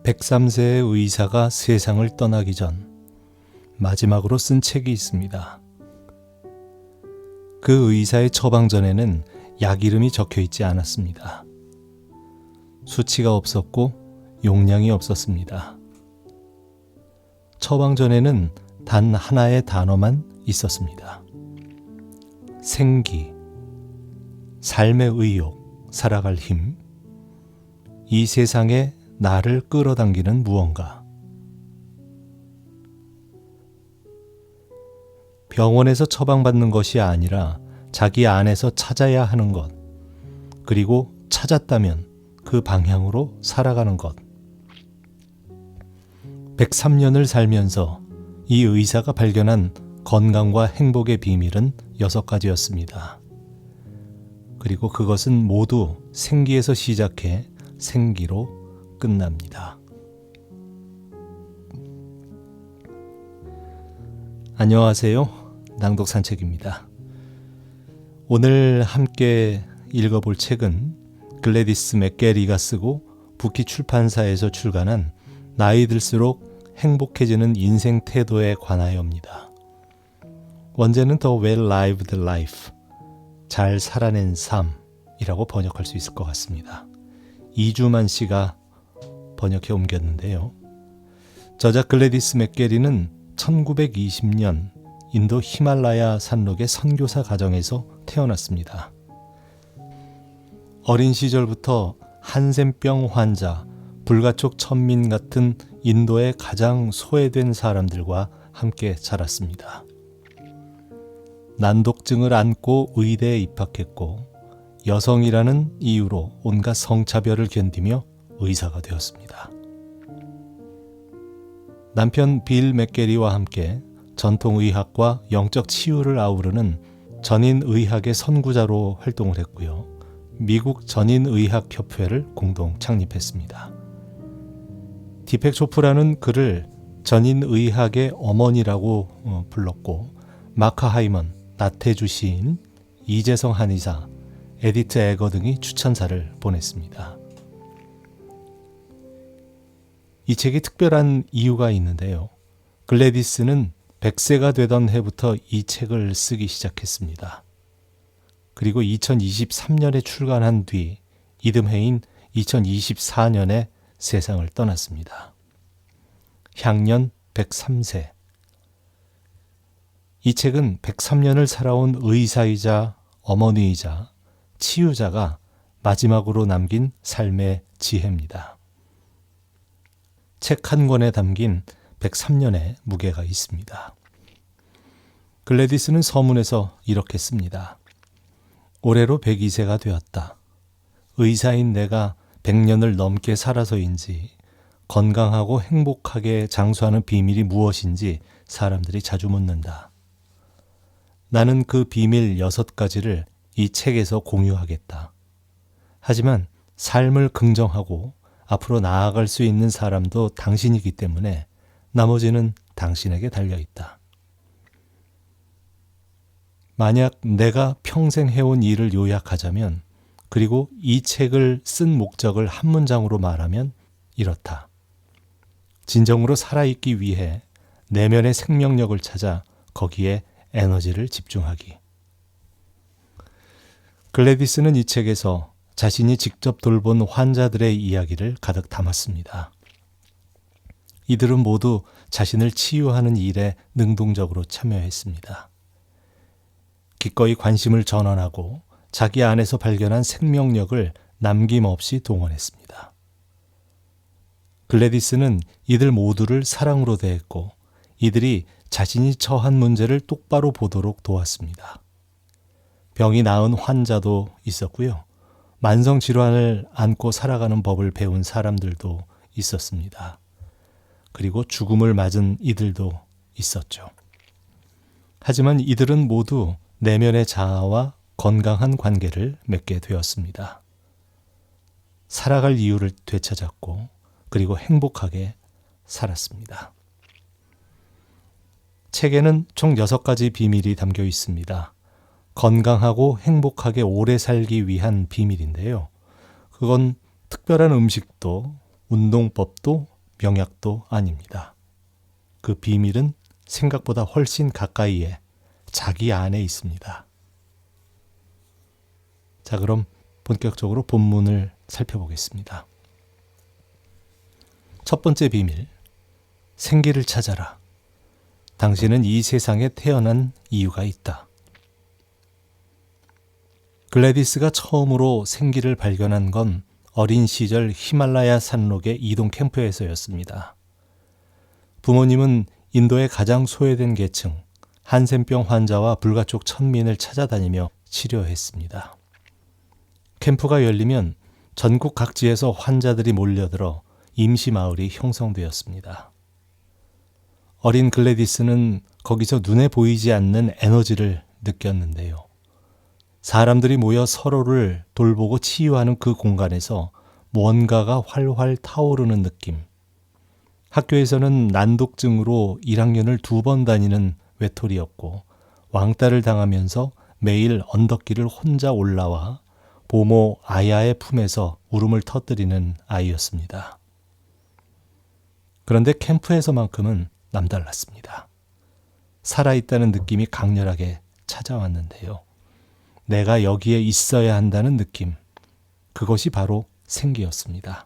103세의 의사가 세상을 떠나기 전 마지막으로 쓴 책이 있습니다. 그 의사의 처방전에는 약 이름이 적혀 있지 않았습니다. 수치가 없었고 용량이 없었습니다. 처방전에는 단 하나의 단어만 있었습니다. 생기, 삶의 의욕, 살아갈 힘, 이 세상에 나를 끌어당기는 무언가. 병원에서 처방받는 것이 아니라 자기 안에서 찾아야 하는 것, 그리고 찾았다면 그 방향으로 살아가는 것. 103년을 살면서 이 의사가 발견한 건강과 행복의 비밀은 6가지였습니다. 그리고 그것은 모두 생기에서 시작해 생기로 끝납니다. 안녕하세요. 낭독산책입니다. 오늘 함께 읽어볼 책은 글래디스 맥게리가 쓰고 부키 출판사에서 출간한 나이 들수록 행복해지는 인생 태도에 관하여입니다. 원제는 The Well Lived Life, 잘 살아낸 삶이라고 번역할 수 있을 것 같습니다. 이주만 씨가 번역해 옮겼는데요. 저자 글래디스 맥게리는 1920년 인도 히말라야 산록의 선교사 가정에서 태어났습니다. 어린 시절부터 한센병 환자, 불가촉 천민 같은 인도의 가장 소외된 사람들과 함께 자랐습니다. 난독증을 안고 의대에 입학했고 여성이라는 이유로 온갖 성차별을 견디며 의사가 되었습니다. 남편 빌 맥게리와 함께 전통의학과 영적 치유를 아우르는 전인의학의 선구자로 활동을 했고요. 미국 전인의학협회를 공동 창립했습니다. 디펙 초프라는 그를 전인의학의 어머니라고 불렀고, 마카 하이먼, 나태주 시인, 이재성 한의사, 에디트 에거 등이 추천사를 보냈습니다. 이 책이 특별한 이유가 있는데요. 글래디스는 100세가 되던 해부터 이 책을 쓰기 시작했습니다. 그리고 2023년에 출간한 뒤 이듬해인 2024년에 세상을 떠났습니다. 향년 103세. 이 책은 103년을 살아온 의사이자 어머니이자 치유자가 마지막으로 남긴 삶의 지혜입니다. 책 한 권에 담긴 103년의 무게가 있습니다. 글래디스는 서문에서 이렇게 씁니다. 올해로 102세가 되었다. 의사인 내가 100년을 넘게 살아서인지 건강하고 행복하게 장수하는 비밀이 무엇인지 사람들이 자주 묻는다. 나는 그 비밀 6가지를 이 책에서 공유하겠다. 하지만 삶을 긍정하고 앞으로 나아갈 수 있는 사람도 당신이기 때문에 나머지는 당신에게 달려있다. 만약 내가 평생 해온 일을 요약하자면, 그리고 이 책을 쓴 목적을 한 문장으로 말하면 이렇다. 진정으로 살아있기 위해 내면의 생명력을 찾아 거기에 에너지를 집중하기. 글래디스는 이 책에서 자신이 직접 돌본 환자들의 이야기를 가득 담았습니다. 이들은 모두 자신을 치유하는 일에 능동적으로 참여했습니다. 기꺼이 관심을 전환하고 자기 안에서 발견한 생명력을 남김없이 동원했습니다. 글래디스는 이들 모두를 사랑으로 대했고 이들이 자신이 처한 문제를 똑바로 보도록 도왔습니다. 병이 나은 환자도 있었고요. 만성질환을 안고 살아가는 법을 배운 사람들도 있었습니다. 그리고 죽음을 맞은 이들도 있었죠. 하지만 이들은 모두 내면의 자아와 건강한 관계를 맺게 되었습니다. 살아갈 이유를 되찾았고 그리고 행복하게 살았습니다. 책에는 총 6가지 비밀이 담겨 있습니다. 건강하고 행복하게 오래 살기 위한 비밀인데요. 그건 특별한 음식도 운동법도 병약도 아닙니다. 그 비밀은 생각보다 훨씬 가까이에 자기 안에 있습니다. 자, 그럼 본격적으로 본문을 살펴보겠습니다. 첫 번째 비밀, 생기를 찾아라. 당신은 이 세상에 태어난 이유가 있다. 글래디스가 처음으로 생기를 발견한 건 어린 시절 히말라야 산록의 이동 캠프에서였습니다. 부모님은 인도의 가장 소외된 계층, 한센병 환자와 불가촉 천민을 찾아다니며 치료했습니다. 캠프가 열리면 전국 각지에서 환자들이 몰려들어 임시마을이 형성되었습니다. 어린 글래디스는 거기서 눈에 보이지 않는 에너지를 느꼈는데요. 사람들이 모여 서로를 돌보고 치유하는 그 공간에서 무언가가 활활 타오르는 느낌. 학교에서는 난독증으로 1학년을 2번 다니는 외톨이였고 왕따를 당하면서 매일 언덕길을 혼자 올라와 보모 아야의 품에서 울음을 터뜨리는 아이였습니다. 그런데 캠프에서만큼은 남달랐습니다. 살아있다는 느낌이 강렬하게 찾아왔는데요. 내가 여기에 있어야 한다는 느낌, 그것이 바로 생기였습니다.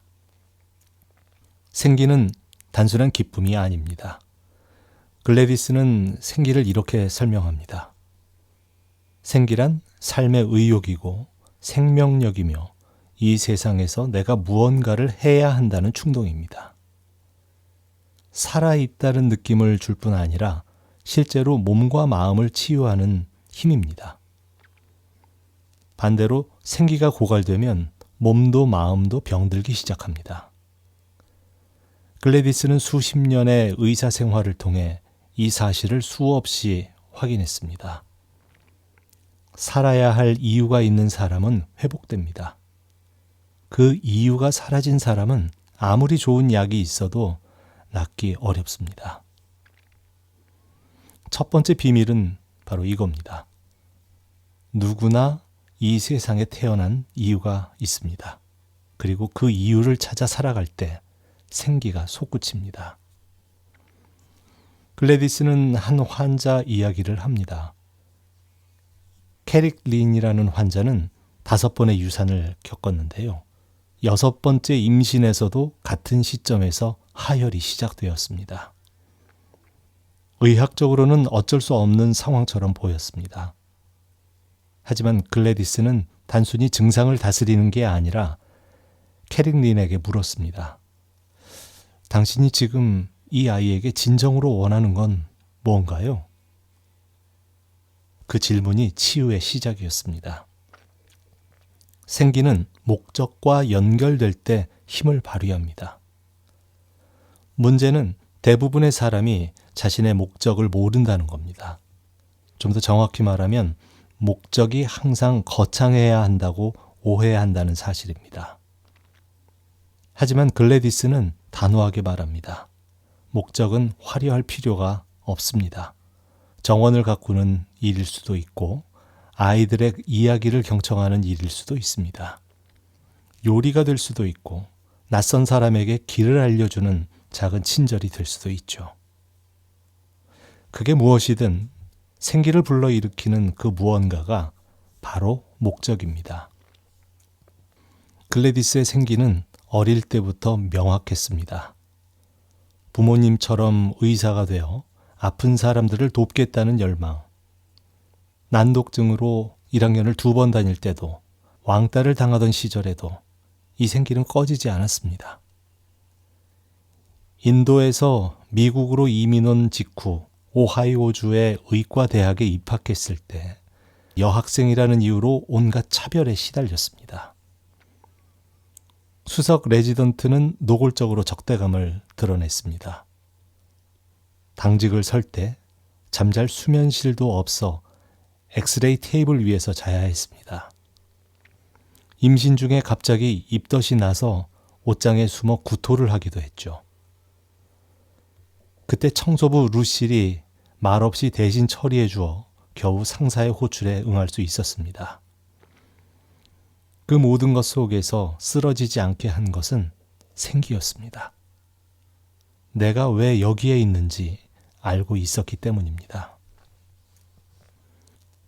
생기는 단순한 기쁨이 아닙니다. 글래디스는 생기를 이렇게 설명합니다. 생기란 삶의 의욕이고 생명력이며 이 세상에서 내가 무언가를 해야 한다는 충동입니다. 살아있다는 느낌을 줄 뿐 아니라 실제로 몸과 마음을 치유하는 힘입니다. 반대로 생기가 고갈되면 몸도 마음도 병들기 시작합니다. 글래디스는 수십 년의 의사 생활을 통해 이 사실을 수없이 확인했습니다. 살아야 할 이유가 있는 사람은 회복됩니다. 그 이유가 사라진 사람은 아무리 좋은 약이 있어도 낫기 어렵습니다. 첫 번째 비밀은 바로 이겁니다. 누구나 이 세상에 태어난 이유가 있습니다. 그리고 그 이유를 찾아 살아갈 때 생기가 솟구칩니다. 글래디스는 한 환자 이야기를 합니다. 캐릭 린이라는 환자는 5번의 유산을 겪었는데요. 6번째 임신에서도 같은 시점에서 하혈이 시작되었습니다. 의학적으로는 어쩔 수 없는 상황처럼 보였습니다. 하지만 글래디스는 단순히 증상을 다스리는 게 아니라 캐릭 린에게 물었습니다. 당신이 지금 이 아이에게 진정으로 원하는 건 뭔가요? 그 질문이 치유의 시작이었습니다. 생기는 목적과 연결될 때 힘을 발휘합니다. 문제는 대부분의 사람이 자신의 목적을 모른다는 겁니다. 좀 더 정확히 말하면 목적이 항상 거창해야 한다고 오해한다는 사실입니다. 하지만 글래디스는 단호하게 말합니다. 목적은 화려할 필요가 없습니다. 정원을 가꾸는 일일 수도 있고 아이들의 이야기를 경청하는 일일 수도 있습니다. 요리가 될 수도 있고 낯선 사람에게 길을 알려주는 작은 친절이 될 수도 있죠. 그게 무엇이든 생기를 불러일으키는 그 무언가가 바로 목적입니다. 글래디스의 생기는 어릴 때부터 명확했습니다. 부모님처럼 의사가 되어 아픈 사람들을 돕겠다는 열망. 난독증으로 1학년을 2번 다닐 때도 왕따를 당하던 시절에도 이 생기는 꺼지지 않았습니다. 인도에서 미국으로 이민 온 직후 오하이오주의 의과대학에 입학했을 때 여학생이라는 이유로 온갖 차별에 시달렸습니다. 수석 레지던트는 노골적으로 적대감을 드러냈습니다. 당직을 설 때 잠잘 수면실도 없어 엑스레이 테이블 위에서 자야 했습니다. 임신 중에 갑자기 입덧이 나서 옷장에 숨어 구토를 하기도 했죠. 그때 청소부 루실이 말없이 대신 처리해 주어 겨우 상사의 호출에 응할 수 있었습니다. 그 모든 것 속에서 쓰러지지 않게 한 것은 생기였습니다. 내가 왜 여기에 있는지 알고 있었기 때문입니다.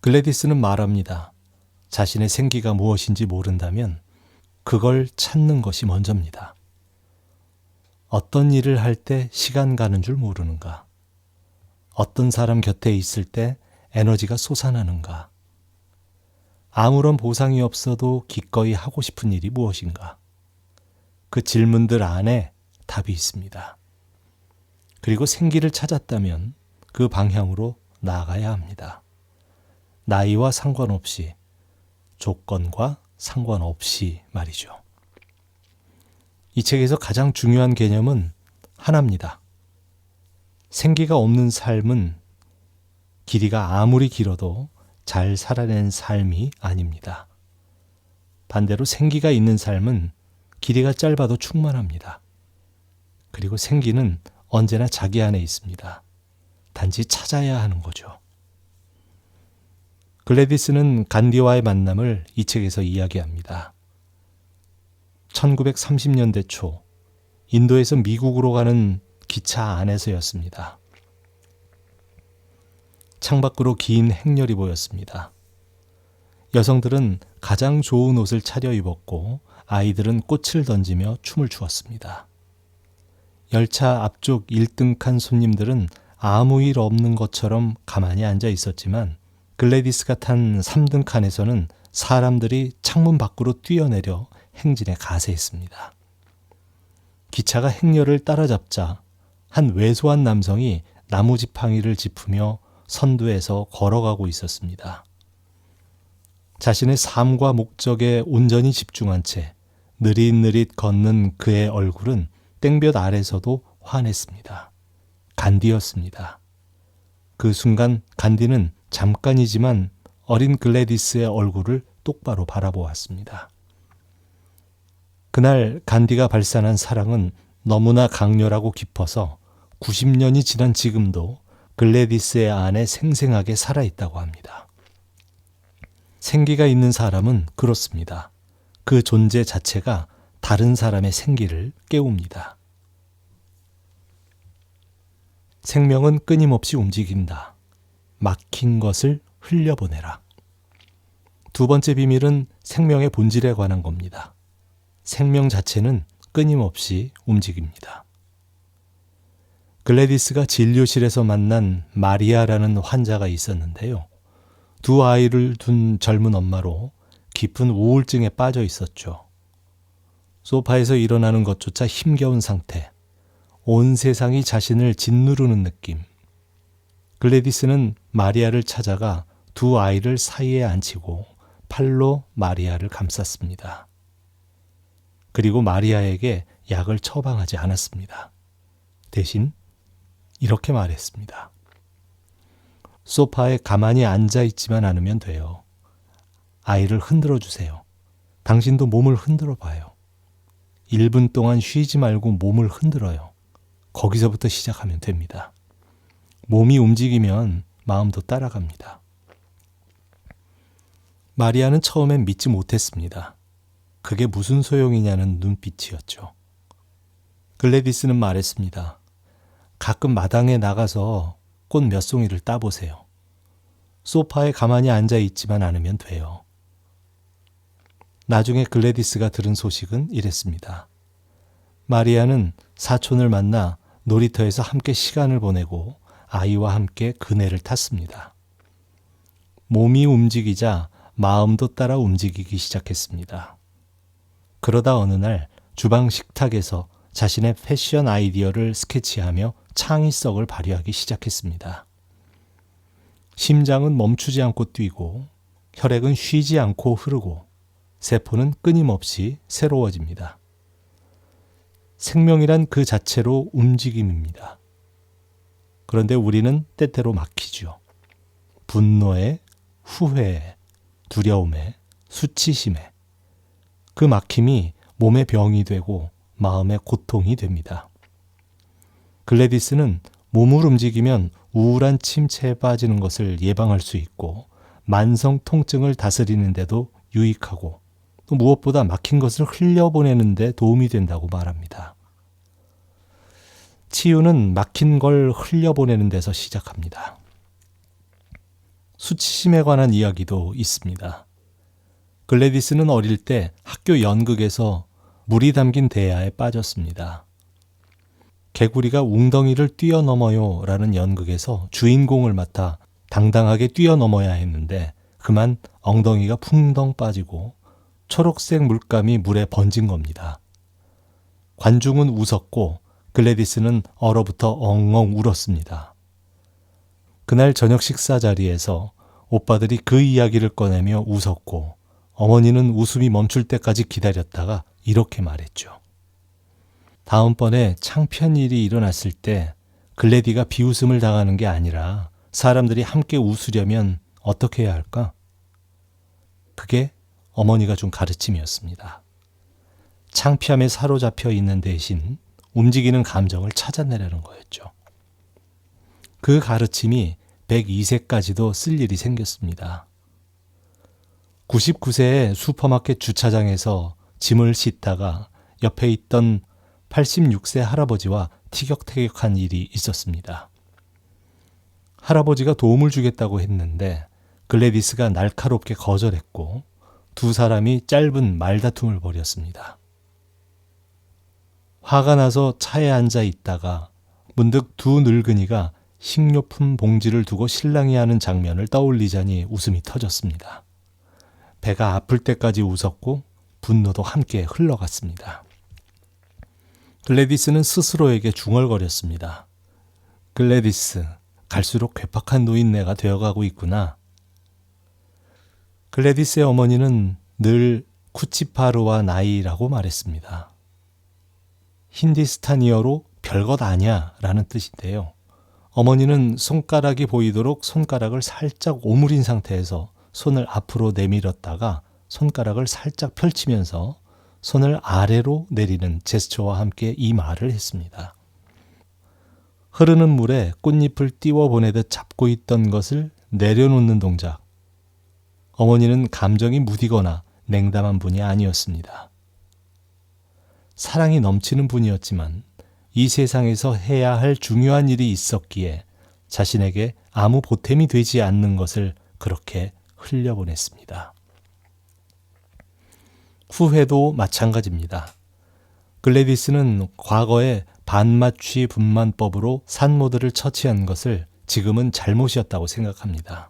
글래디스는 말합니다. 자신의 생기가 무엇인지 모른다면 그걸 찾는 것이 먼저입니다. 어떤 일을 할 때 시간 가는 줄 모르는가? 어떤 사람 곁에 있을 때 에너지가 솟아나는가? 아무런 보상이 없어도 기꺼이 하고 싶은 일이 무엇인가? 그 질문들 안에 답이 있습니다. 그리고 생기를 찾았다면 그 방향으로 나아가야 합니다. 나이와 상관없이, 조건과 상관없이 말이죠. 이 책에서 가장 중요한 개념은 하나입니다. 생기가 없는 삶은 길이가 아무리 길어도 잘 살아낸 삶이 아닙니다. 반대로 생기가 있는 삶은 길이가 짧아도 충만합니다. 그리고 생기는 언제나 자기 안에 있습니다. 단지 찾아야 하는 거죠. 글래디스는 간디와의 만남을 이 책에서 이야기합니다. 1930년대 초 인도에서 미국으로 가는 기차 안에서였습니다. 창밖으로 긴 행렬이 보였습니다. 여성들은 가장 좋은 옷을 차려입었고 아이들은 꽃을 던지며 춤을 추었습니다. 열차 앞쪽 1등 칸 손님들은 아무 일 없는 것처럼 가만히 앉아 있었지만 글래디스가 탄 3등 칸에서는 사람들이 창문 밖으로 뛰어내려 행진에 가세했습니다. 기차가 행렬을 따라잡자 한 왜소한 남성이 나무지팡이를 짚으며 선두에서 걸어가고 있었습니다. 자신의 삶과 목적에 온전히 집중한 채 느릿느릿 걷는 그의 얼굴은 땡볕 아래서도 환했습니다. 간디였습니다. 그 순간 간디는 잠깐이지만 어린 글래디스의 얼굴을 똑바로 바라보았습니다. 그날 간디가 발산한 사랑은 너무나 강렬하고 깊어서 90년이 지난 지금도 글래디스의 안에 생생하게 살아있다고 합니다. 생기가 있는 사람은 그렇습니다. 그 존재 자체가 다른 사람의 생기를 깨웁니다. 생명은 끊임없이 움직인다. 막힌 것을 흘려보내라. 두 번째 비밀은 생명의 본질에 관한 겁니다. 생명 자체는 끊임없이 움직입니다. 글래디스가 진료실에서 만난 마리아라는 환자가 있었는데요. 두 아이를 둔 젊은 엄마로 깊은 우울증에 빠져 있었죠. 소파에서 일어나는 것조차 힘겨운 상태, 온 세상이 자신을 짓누르는 느낌. 글래디스는 마리아를 찾아가 두 아이를 사이에 앉히고 팔로 마리아를 감쌌습니다. 그리고 마리아에게 약을 처방하지 않았습니다. 대신 이렇게 말했습니다. 소파에 가만히 앉아있지만 않으면 돼요. 아이를 흔들어 주세요. 당신도 몸을 흔들어 봐요. 1분 동안 쉬지 말고 몸을 흔들어요. 거기서부터 시작하면 됩니다. 몸이 움직이면 마음도 따라갑니다. 마리아는 처음엔 믿지 못했습니다. 그게 무슨 소용이냐는 눈빛이었죠. 글래디스는 말했습니다. 가끔 마당에 나가서 꽃 몇 송이를 따보세요. 소파에 가만히 앉아있지만 않으면 돼요. 나중에 글래디스가 들은 소식은 이랬습니다. 마리아는 사촌을 만나 놀이터에서 함께 시간을 보내고 아이와 함께 그네를 탔습니다. 몸이 움직이자 마음도 따라 움직이기 시작했습니다. 그러다 어느 날 주방 식탁에서 자신의 패션 아이디어를 스케치하며 창의성을 발휘하기 시작했습니다. 심장은 멈추지 않고 뛰고 혈액은 쉬지 않고 흐르고 세포는 끊임없이 새로워집니다. 생명이란 그 자체로 움직임입니다. 그런데 우리는 때때로 막히죠. 분노에, 후회에, 두려움에, 수치심에. 그 막힘이 몸의 병이 되고 마음의 고통이 됩니다. 글래디스는 몸을 움직이면 우울한 침체에 빠지는 것을 예방할 수 있고 만성 통증을 다스리는 데도 유익하고 또 무엇보다 막힌 것을 흘려보내는 데 도움이 된다고 말합니다. 치유는 막힌 걸 흘려보내는 데서 시작합니다. 수치심에 관한 이야기도 있습니다. 글래디스는 어릴 때 학교 연극에서 물이 담긴 대야에 빠졌습니다. 개구리가 웅덩이를 뛰어넘어요 라는 연극에서 주인공을 맡아 당당하게 뛰어넘어야 했는데 그만 엉덩이가 풍덩 빠지고 초록색 물감이 물에 번진 겁니다. 관중은 웃었고 글래디스는 얼어붙어 엉엉 울었습니다. 그날 저녁 식사 자리에서 오빠들이 그 이야기를 꺼내며 웃었고 어머니는 웃음이 멈출 때까지 기다렸다가 이렇게 말했죠. 다음번에 창피한 일이 일어났을 때 글래디가 비웃음을 당하는 게 아니라 사람들이 함께 웃으려면 어떻게 해야 할까? 그게 어머니가 준 가르침이었습니다. 창피함에 사로잡혀 있는 대신 움직이는 감정을 찾아내라는 거였죠. 그 가르침이 102세까지도 쓸 일이 생겼습니다. 99세에 슈퍼마켓 주차장에서 짐을 싣다가 옆에 있던 86세 할아버지와 티격태격한 일이 있었습니다. 할아버지가 도움을 주겠다고 했는데 글래디스가 날카롭게 거절했고 두 사람이 짧은 말다툼을 벌였습니다. 화가 나서 차에 앉아 있다가 문득 두 늙은이가 식료품 봉지를 두고 실랑이 하는 장면을 떠올리자니 웃음이 터졌습니다. 배가 아플 때까지 웃었고 분노도 함께 흘러갔습니다. 글래디스는 스스로에게 중얼거렸습니다. 글래디스, 갈수록 괴팍한 노인네가 되어가고 있구나. 글래디스의 어머니는 늘 쿠치파르와 나이라고 말했습니다. 힌디스타니어로 별것 아냐 라는 뜻인데요. 어머니는 손가락이 보이도록 손가락을 살짝 오므린 상태에서 손을 앞으로 내밀었다가 손가락을 살짝 펼치면서 손을 아래로 내리는 제스처와 함께 이 말을 했습니다. 흐르는 물에 꽃잎을 띄워보내듯 잡고 있던 것을 내려놓는 동작. 어머니는 감정이 무디거나 냉담한 분이 아니었습니다. 사랑이 넘치는 분이었지만 이 세상에서 해야 할 중요한 일이 있었기에 자신에게 아무 보탬이 되지 않는 것을 그렇게 흘려보냈습니다. 후회도 마찬가지입니다. 글래디스는 과거에 반마취 분만법으로 산모들을 처치한 것을 지금은 잘못이었다고 생각합니다.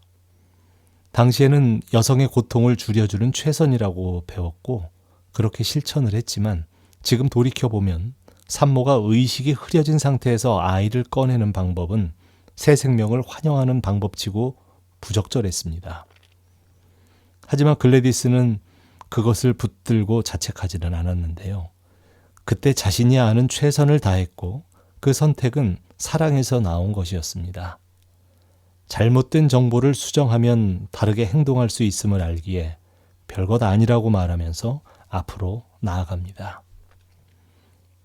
당시에는 여성의 고통을 줄여주는 최선이라고 배웠고 그렇게 실천을 했지만 지금 돌이켜보면 산모가 의식이 흐려진 상태에서 아이를 꺼내는 방법은 새 생명을 환영하는 방법치고 부적절했습니다. 하지만 글래디스는 그것을 붙들고 자책하지는 않았는데요. 그때 자신이 아는 최선을 다했고 그 선택은 사랑에서 나온 것이었습니다. 잘못된 정보를 수정하면 다르게 행동할 수 있음을 알기에 별것 아니라고 말하면서 앞으로 나아갑니다.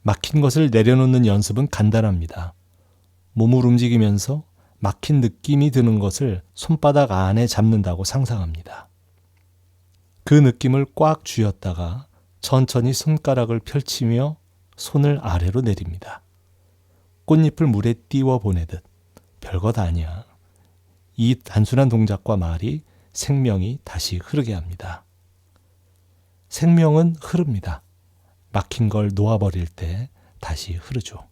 막힌 것을 내려놓는 연습은 간단합니다. 몸을 움직이면서 막힌 느낌이 드는 것을 손바닥 안에 잡는다고 상상합니다. 그 느낌을 꽉 쥐었다가 천천히 손가락을 펼치며 손을 아래로 내립니다. 꽃잎을 물에 띄워 보내듯 별것 아니야. 이 단순한 동작과 말이 생명이 다시 흐르게 합니다. 생명은 흐릅니다. 막힌 걸 놓아버릴 때 다시 흐르죠.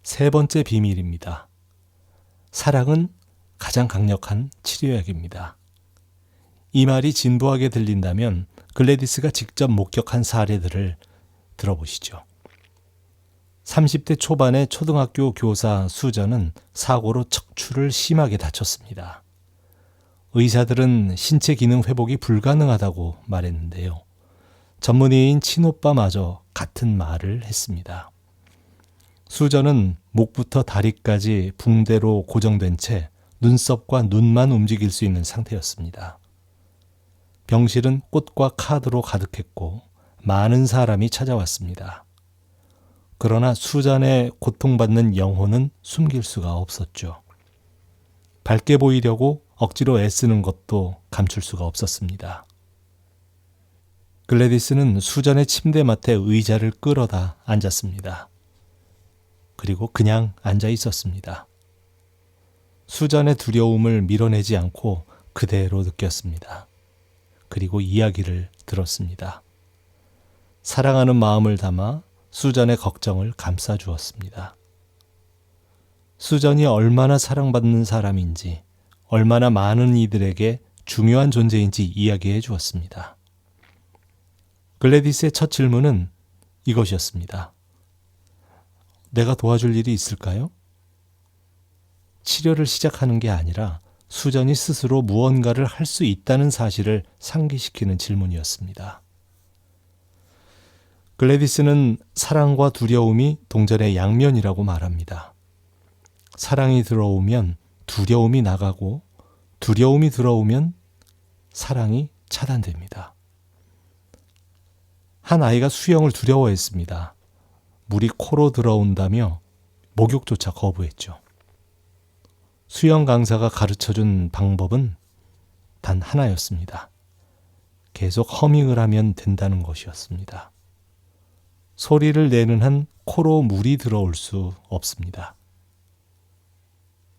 세 번째 비밀입니다. 사랑은 가장 강력한 치료약입니다. 이 말이 진부하게 들린다면 글래디스가 직접 목격한 사례들을 들어보시죠. 30대 초반의 초등학교 교사 수전은 사고로 척추를 심하게 다쳤습니다. 의사들은 신체 기능 회복이 불가능하다고 말했는데요. 전문의인 친오빠마저 같은 말을 했습니다. 수전은 목부터 다리까지 붕대로 고정된 채 눈썹과 눈만 움직일 수 있는 상태였습니다. 병실은 꽃과 카드로 가득했고 많은 사람이 찾아왔습니다. 그러나 수잔의 고통받는 영혼은 숨길 수가 없었죠. 밝게 보이려고 억지로 애쓰는 것도 감출 수가 없었습니다. 글래디스는 수전의 침대맡에 의자를 끌어다 앉았습니다. 그리고 그냥 앉아 있었습니다. 수전의 두려움을 밀어내지 않고 그대로 느꼈습니다. 그리고 이야기를 들었습니다. 사랑하는 마음을 담아 수전의 걱정을 감싸주었습니다. 수전이 얼마나 사랑받는 사람인지, 얼마나 많은 이들에게 중요한 존재인지 이야기해 주었습니다. 글래디스의 첫 질문은 이것이었습니다. 내가 도와줄 일이 있을까요? 치료를 시작하는 게 아니라 수전이 스스로 무언가를 할 수 있다는 사실을 상기시키는 질문이었습니다. 글래디스는 사랑과 두려움이 동전의 양면이라고 말합니다. 사랑이 들어오면 두려움이 나가고 두려움이 들어오면 사랑이 차단됩니다. 한 아이가 수영을 두려워했습니다. 물이 코로 들어온다며 목욕조차 거부했죠. 수영 강사가 가르쳐준 방법은 단 하나였습니다. 계속 허밍을 하면 된다는 것이었습니다. 소리를 내는 한 코로 물이 들어올 수 없습니다.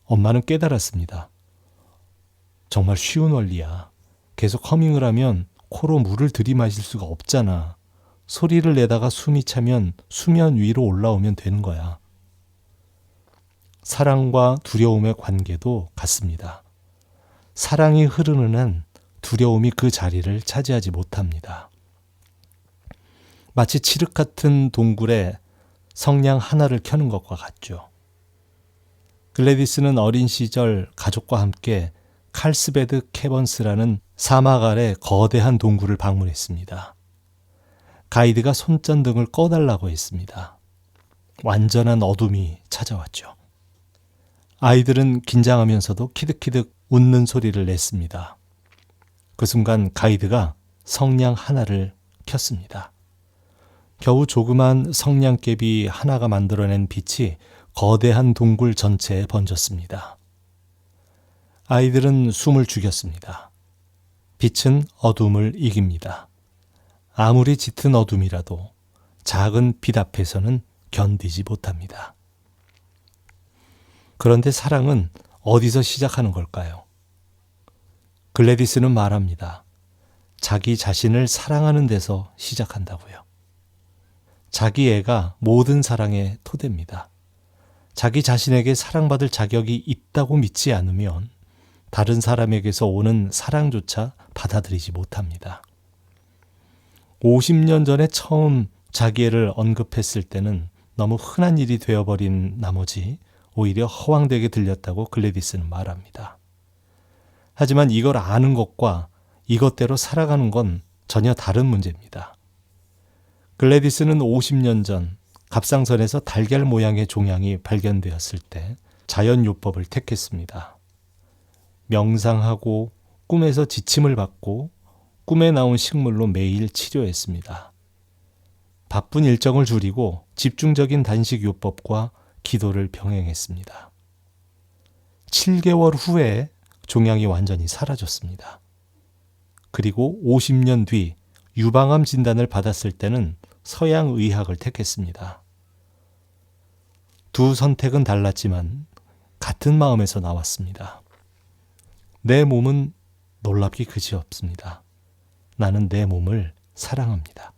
엄마는 깨달았습니다. 정말 쉬운 원리야. 계속 허밍을 하면 코로 물을 들이마실 수가 없잖아. 소리를 내다가 숨이 차면 수면 위로 올라오면 되는 거야. 사랑과 두려움의 관계도 같습니다. 사랑이 흐르는 한 두려움이 그 자리를 차지하지 못합니다. 마치 칠흑 같은 동굴에 성냥 하나를 켜는 것과 같죠. 글래디스는 어린 시절 가족과 함께 칼스베드 캐번스라는 사막 아래 거대한 동굴을 방문했습니다. 가이드가 손전등을 꺼달라고 했습니다. 완전한 어둠이 찾아왔죠. 아이들은 긴장하면서도 키득키득 웃는 소리를 냈습니다. 그 순간 가이드가 성냥 하나를 켰습니다. 겨우 조그만 성냥개비 하나가 만들어낸 빛이 거대한 동굴 전체에 번졌습니다. 아이들은 숨을 죽였습니다. 빛은 어둠을 이깁니다. 아무리 짙은 어둠이라도 작은 빛 앞에서는 견디지 못합니다. 그런데 사랑은 어디서 시작하는 걸까요? 글래디스는 말합니다. 자기 자신을 사랑하는 데서 시작한다고요. 자기 애가 모든 사랑의 토대입니다. 자기 자신에게 사랑받을 자격이 있다고 믿지 않으면 다른 사람에게서 오는 사랑조차 받아들이지 못합니다. 50년 전에 처음 자기 애를 언급했을 때는 너무 흔한 일이 되어버린 나머지 오히려 허황되게 들렸다고 글래디스는 말합니다. 하지만 이걸 아는 것과 이것대로 살아가는 건 전혀 다른 문제입니다. 글래디스는 50년 전 갑상선에서 달걀 모양의 종양이 발견되었을 때 자연요법을 택했습니다. 명상하고 꿈에서 지침을 받고 꿈에 나온 식물로 매일 치료했습니다. 바쁜 일정을 줄이고 집중적인 단식요법과 기도를 병행했습니다. 7개월 후에 종양이 완전히 사라졌습니다. 그리고 50년 뒤 유방암 진단을 받았을 때는 서양 의학을 택했습니다. 두 선택은 달랐지만 같은 마음에서 나왔습니다. 내 몸은 놀랍기 그지없습니다. 나는 내 몸을 사랑합니다.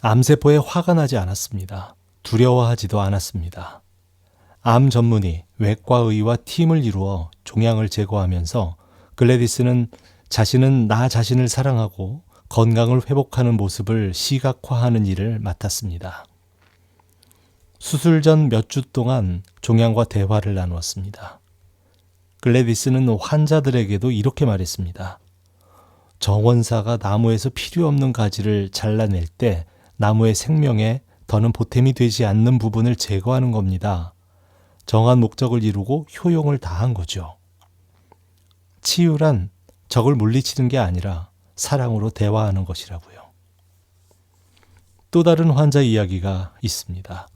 암세포에 화가 나지 않았습니다. 두려워하지도 않았습니다. 암 전문의, 외과의와 팀을 이루어 종양을 제거하면서 글래디스는 자신은 나 자신을 사랑하고 건강을 회복하는 모습을 시각화하는 일을 맡았습니다. 수술 전 몇 주 동안 종양과 대화를 나누었습니다. 글래디스는 환자들에게도 이렇게 말했습니다. 정원사가 나무에서 필요 없는 가지를 잘라낼 때 나무의 생명에 더는 보탬이 되지 않는 부분을 제거하는 겁니다. 정한 목적을 이루고 효용을 다한 거죠. 치유란 적을 물리치는 게 아니라 사랑으로 대화하는 것이라고요. 또 다른 환자 이야기가 있습니다.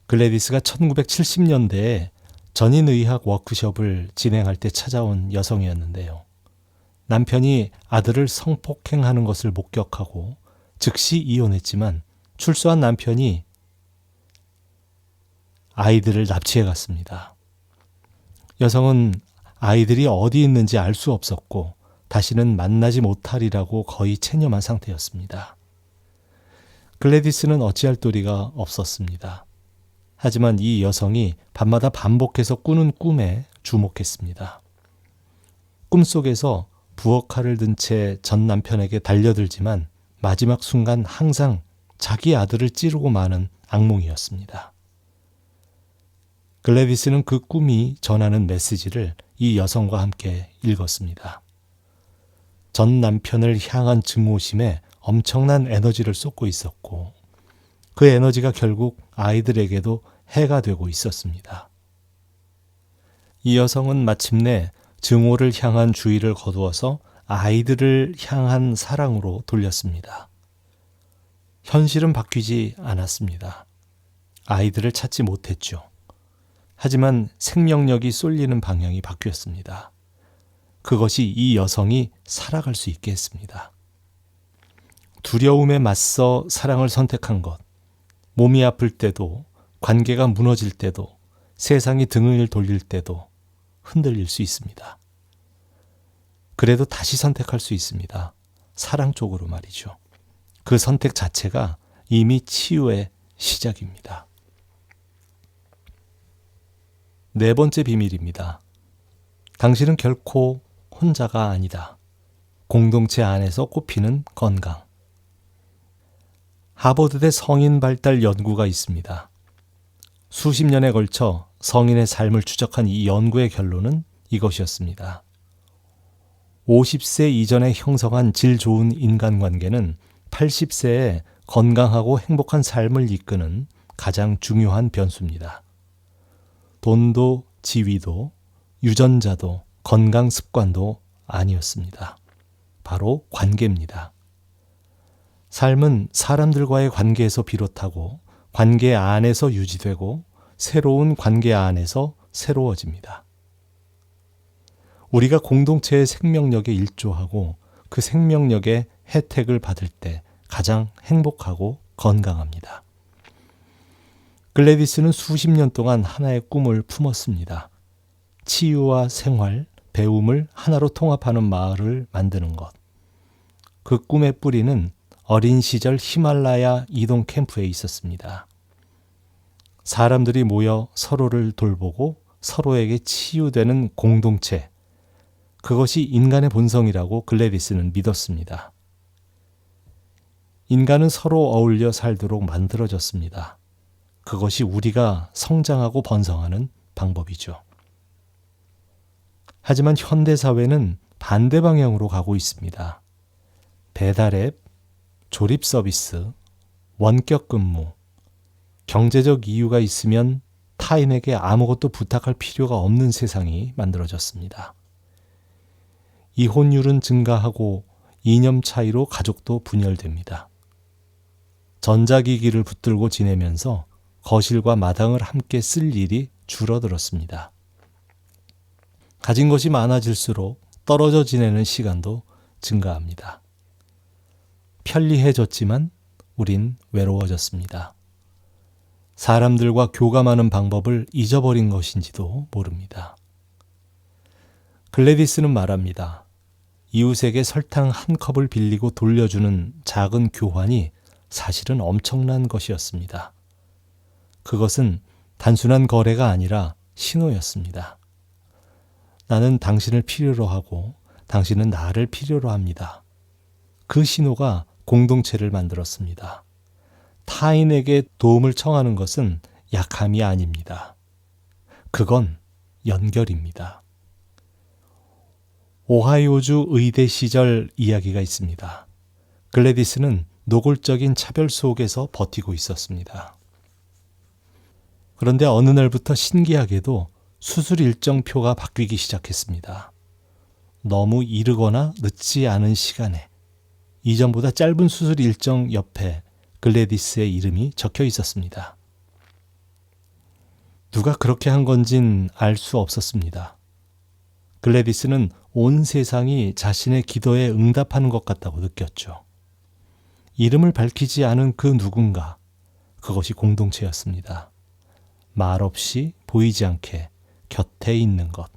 글래디스가 1970년대에 전인의학 워크숍을 진행할 때 찾아온 여성이었는데요. 남편이 아들을 성폭행하는 것을 목격하고 즉시 이혼했지만 출소한 남편이 아이들을 납치해 갔습니다. 여성은 아이들이 어디 있는지 알 수 없었고 다시는 만나지 못하리라고 거의 체념한 상태였습니다. 글래디스는 어찌할 도리가 없었습니다. 하지만 이 여성이 밤마다 반복해서 꾸는 꿈에 주목했습니다. 꿈속에서 부엌칼을 든 채 전 남편에게 달려들지만 마지막 순간 항상 자기 아들을 찌르고 마는 악몽이었습니다. 글래디스는 그 꿈이 전하는 메시지를 이 여성과 함께 읽었습니다. 전 남편을 향한 증오심에 엄청난 에너지를 쏟고 있었고 그 에너지가 결국 아이들에게도 해가 되고 있었습니다. 이 여성은 마침내 증오를 향한 주의를 거두어서 아이들을 향한 사랑으로 돌렸습니다. 현실은 바뀌지 않았습니다. 아이들을 찾지 못했죠. 하지만 생명력이 쏠리는 방향이 바뀌었습니다. 그것이 이 여성이 살아갈 수 있게 했습니다. 두려움에 맞서 사랑을 선택한 것, 몸이 아플 때도, 관계가 무너질 때도, 세상이 등을 돌릴 때도 흔들릴 수 있습니다. 그래도 다시 선택할 수 있습니다. 사랑 쪽으로 말이죠. 그 선택 자체가 이미 치유의 시작입니다. 네 번째 비밀입니다. 당신은 결코 혼자가 아니다. 공동체 안에서 꽃피는 건강. 하버드대 성인 발달 연구가 있습니다. 수십 년에 걸쳐 성인의 삶을 추적한 이 연구의 결론은 이것이었습니다. 50세 이전에 형성한 질 좋은 인간관계는 80세에 건강하고 행복한 삶을 이끄는 가장 중요한 변수입니다. 돈도 지위도 유전자도 건강 습관도 아니었습니다. 바로 관계입니다. 삶은 사람들과의 관계에서 비롯하고 관계 안에서 유지되고 새로운 관계 안에서 새로워집니다. 우리가 공동체의 생명력에 일조하고 그 생명력의 혜택을 받을 때 가장 행복하고 건강합니다. 글래디스는 수십 년 동안 하나의 꿈을 품었습니다. 치유와 생활, 배움을 하나로 통합하는 마을을 만드는 것. 그 꿈의 뿌리는 어린 시절 히말라야 이동 캠프에 있었습니다. 사람들이 모여 서로를 돌보고 서로에게 치유되는 공동체. 그것이 인간의 본성이라고 글래디스는 믿었습니다. 인간은 서로 어울려 살도록 만들어졌습니다. 그것이 우리가 성장하고 번성하는 방법이죠. 하지만 현대사회는 반대 방향으로 가고 있습니다. 배달앱, 조립 서비스, 원격 근무, 경제적 이유가 있으면 타인에게 아무것도 부탁할 필요가 없는 세상이 만들어졌습니다. 이혼율은 증가하고 이념 차이로 가족도 분열됩니다. 전자기기를 붙들고 지내면서 거실과 마당을 함께 쓸 일이 줄어들었습니다. 가진 것이 많아질수록 떨어져 지내는 시간도 증가합니다. 편리해졌지만 우린 외로워졌습니다. 사람들과 교감하는 방법을 잊어버린 것인지도 모릅니다. 글래디스는 말합니다. 이웃에게 설탕 한 컵을 빌리고 돌려주는 작은 교환이 사실은 엄청난 것이었습니다. 그것은 단순한 거래가 아니라 신호였습니다. 나는 당신을 필요로 하고 당신은 나를 필요로 합니다. 그 신호가 공동체를 만들었습니다. 타인에게 도움을 청하는 것은 약함이 아닙니다. 그건 연결입니다. 오하이오주 의대 시절 이야기가 있습니다. 글래디스는 노골적인 차별 속에서 버티고 있었습니다. 그런데 어느 날부터 신기하게도 수술 일정표가 바뀌기 시작했습니다. 너무 이르거나 늦지 않은 시간에 이전보다 짧은 수술 일정 옆에 글래디스의 이름이 적혀 있었습니다. 누가 그렇게 한 건진 알 수 없었습니다. 글래디스는 온 세상이 자신의 기도에 응답하는 것 같다고 느꼈죠. 이름을 밝히지 않은 그 누군가, 그것이 공동체였습니다. 말없이 보이지 않게 곁에 있는 것.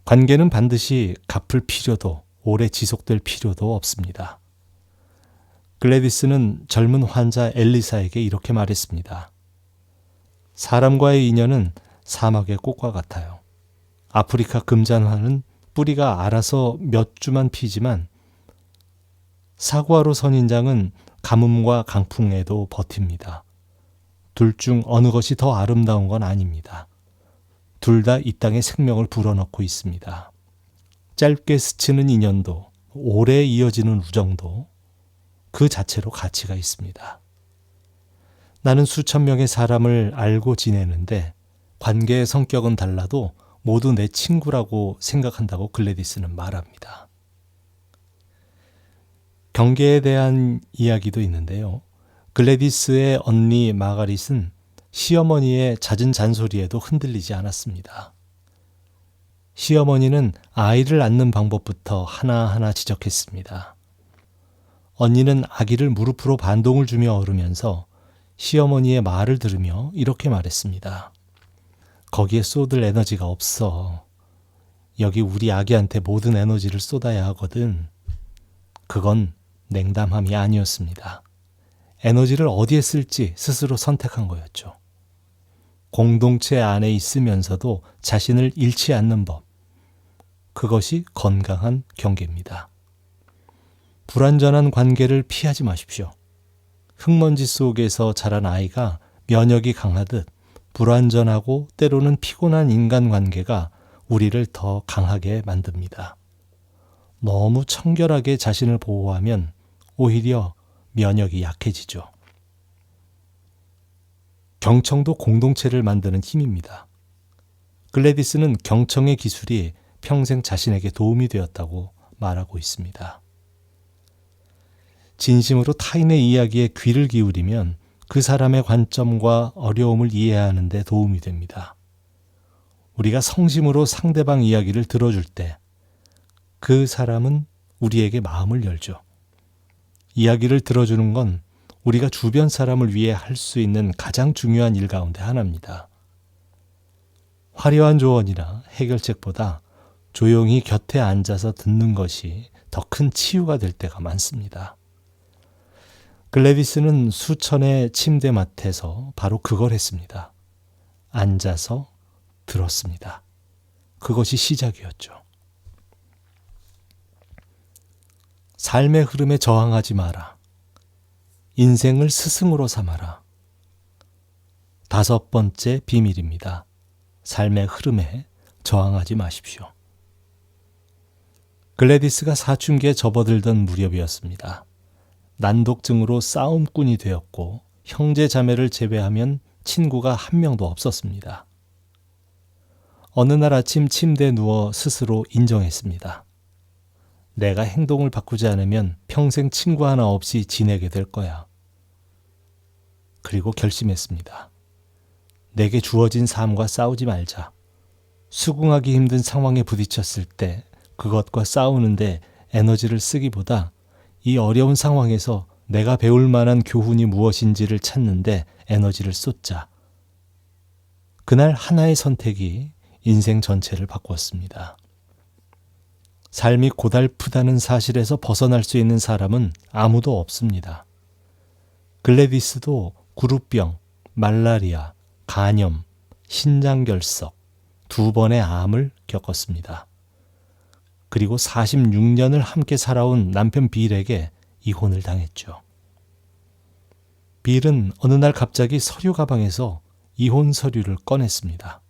관계는 반드시 갚을 필요도 오래 지속될 필요도 없습니다. 글래디스는 젊은 환자 엘리사에게 이렇게 말했습니다. 사람과의 인연은 사막의 꽃과 같아요. 아프리카 금잔화는 뿌리가 알아서 몇 주만 피지만 사구아로 선인장은 가뭄과 강풍에도 버팁니다. 둘 중 어느 것이 더 아름다운 건 아닙니다. 둘 다 이 땅에 생명을 불어넣고 있습니다. 짧게 스치는 인연도 오래 이어지는 우정도 그 자체로 가치가 있습니다. 나는 수천 명의 사람을 알고 지내는데 관계의 성격은 달라도 모두 내 친구라고 생각한다고 글래디스는 말합니다. 경계에 대한 이야기도 있는데요. 글래디스의 언니 마가릿은 시어머니의 잦은 잔소리에도 흔들리지 않았습니다. 시어머니는 아이를 낳는 방법부터 하나하나 지적했습니다. 언니는 아기를 무릎으로 반동을 주며 얻으면서 시어머니의 말을 들으며 이렇게 말했습니다. 거기에 쏟을 에너지가 없어. 여기 우리 아기한테 모든 에너지를 쏟아야 하거든. 그건 냉담함이 아니었습니다. 에너지를 어디에 쓸지 스스로 선택한 거였죠. 공동체 안에 있으면서도 자신을 잃지 않는 법. 그것이 건강한 경계입니다. 불완전한 관계를 피하지 마십시오. 흙먼지 속에서 자란 아이가 면역이 강하듯 불완전하고 때로는 피곤한 인간관계가 우리를 더 강하게 만듭니다. 너무 청결하게 자신을 보호하면 오히려 면역이 약해지죠. 경청도 공동체를 만드는 힘입니다. 글래디스는 경청의 기술이 평생 자신에게 도움이 되었다고 말하고 있습니다. 진심으로 타인의 이야기에 귀를 기울이면 그 사람의 관점과 어려움을 이해하는 데 도움이 됩니다. 우리가 성심으로 상대방 이야기를 들어줄 때 그 사람은 우리에게 마음을 열죠. 이야기를 들어주는 건 우리가 주변 사람을 위해 할 수 있는 가장 중요한 일 가운데 하나입니다. 화려한 조언이나 해결책보다 조용히 곁에 앉아서 듣는 것이 더 큰 치유가 될 때가 많습니다. 글래디스는 수천의 침대맡에서 바로 그걸 했습니다. 앉아서 들었습니다. 그것이 시작이었죠. 삶의 흐름에 저항하지 마라. 인생을 스승으로 삼아라. 5번째 비밀입니다. 삶의 흐름에 저항하지 마십시오. 글래디스가 사춘기에 접어들던 무렵이었습니다. 난독증으로 싸움꾼이 되었고 형제 자매를 제외하면 친구가 한 명도 없었습니다. 어느 날 아침 침대에 누워 스스로 인정했습니다. 내가 행동을 바꾸지 않으면 평생 친구 하나 없이 지내게 될 거야. 그리고 결심했습니다. 내게 주어진 삶과 싸우지 말자. 수긍하기 힘든 상황에 부딪혔을 때 그것과 싸우는데 에너지를 쓰기보다 이 어려운 상황에서 내가 배울 만한 교훈이 무엇인지를 찾는데 에너지를 쏟자. 그날 하나의 선택이 인생 전체를 바꾸었습니다. 삶이 고달프다는 사실에서 벗어날 수 있는 사람은 아무도 없습니다. 글래디스도 구루병, 말라리아, 간염, 신장결석, 2번의 암을 겪었습니다. 그리고 46년을 함께 살아온 남편 빌에게 이혼을 당했죠. 빌은 어느 날 갑자기 서류 가방에서 이혼 서류를 꺼냈습니다.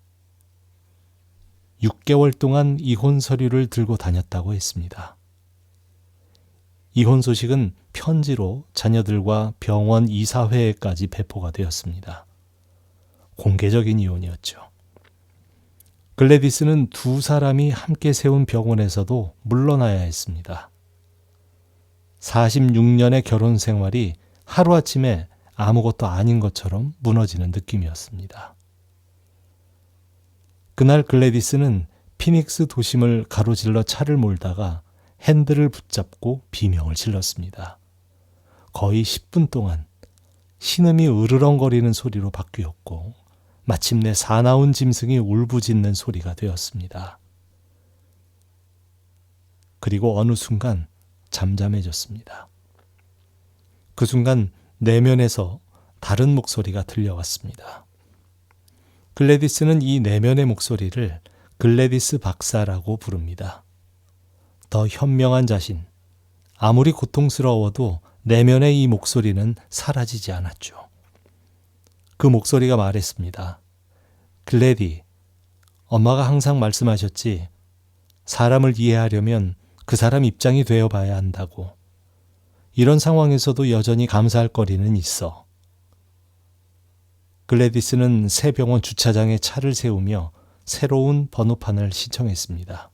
6개월 동안 이혼 서류를 들고 다녔다고 했습니다. 이혼 소식은 편지로 자녀들과 병원 이사회에까지 배포가 되었습니다. 공개적인 이혼이었죠. 글래디스는 2 사람이 함께 세운 병원에서도 물러나야 했습니다. 46년의 결혼 생활이 하루아침에 아무것도 아닌 것처럼 무너지는 느낌이었습니다. 그날 글래디스는 피닉스 도심을 가로질러 차를 몰다가 핸들을 붙잡고 비명을 질렀습니다. 거의 10분 동안 신음이 으르렁거리는 소리로 바뀌었고 마침내 사나운 짐승이 울부짖는 소리가 되었습니다. 그리고 어느 순간 잠잠해졌습니다. 그 순간 내면에서 다른 목소리가 들려왔습니다. 글래디스는 이 내면의 목소리를 글래디스 박사라고 부릅니다. 더 현명한 자신, 아무리 고통스러워도 내면의 이 목소리는 사라지지 않았죠. 그 목소리가 말했습니다. 글래디, 엄마가 항상 말씀하셨지. 사람을 이해하려면 그 사람 입장이 되어 봐야 한다고. 이런 상황에서도 여전히 감사할 거리는 있어. 글래디스는 새 병원 주차장에 차를 세우며 새로운 번호판을 신청했습니다.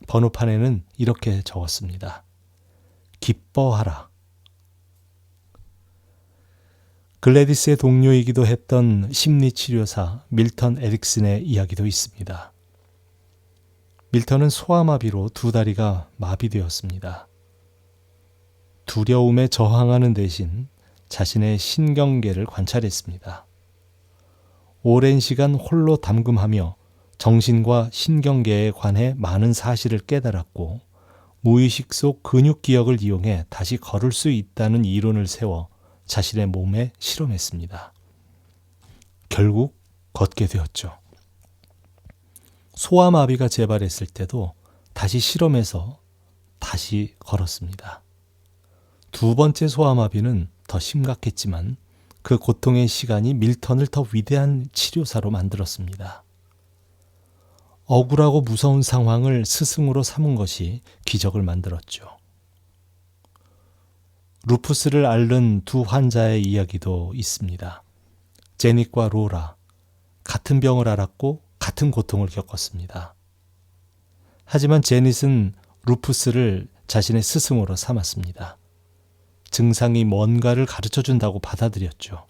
번호판에는 이렇게 적었습니다. 기뻐하라. 글래디스의 동료이기도 했던 심리치료사 밀턴 에릭슨의 이야기도 있습니다. 밀턴은 소아마비로 두 다리가 마비되었습니다. 두려움에 저항하는 대신 자신의 신경계를 관찰했습니다. 오랜 시간 홀로 담금하며 정신과 신경계에 관해 많은 사실을 깨달았고 무의식 속 근육 기억을 이용해 다시 걸을 수 있다는 이론을 세워 자신의 몸에 실험했습니다. 결국 걷게 되었죠. 소아마비가 재발했을 때도 다시 실험해서 다시 걸었습니다. 두 번째 소아마비는 더 심각했지만 그 고통의 시간이 밀턴을 더 위대한 치료사로 만들었습니다. 억울하고 무서운 상황을 스승으로 삼은 것이 기적을 만들었죠. 루푸스를 앓는 두 환자의 이야기도 있습니다. 제닛과 로라, 같은 병을 앓았고 같은 고통을 겪었습니다. 하지만 제닛은 루푸스를 자신의 스승으로 삼았습니다. 증상이 뭔가를 가르쳐준다고 받아들였죠.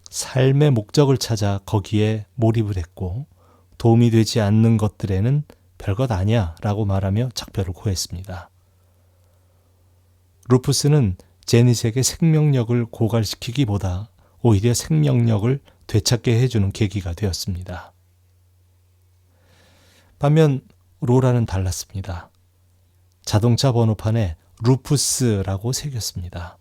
삶의 목적을 찾아 거기에 몰입을 했고 도움이 되지 않는 것들에는 별것 아니야 라고 말하며 작별을 고했습니다. 루푸스는 제닛에게 생명력을 고갈시키기보다 오히려 생명력을 되찾게 해주는 계기가 되었습니다. 반면 로라는 달랐습니다. 자동차 번호판에 루푸스라고 새겼습니다.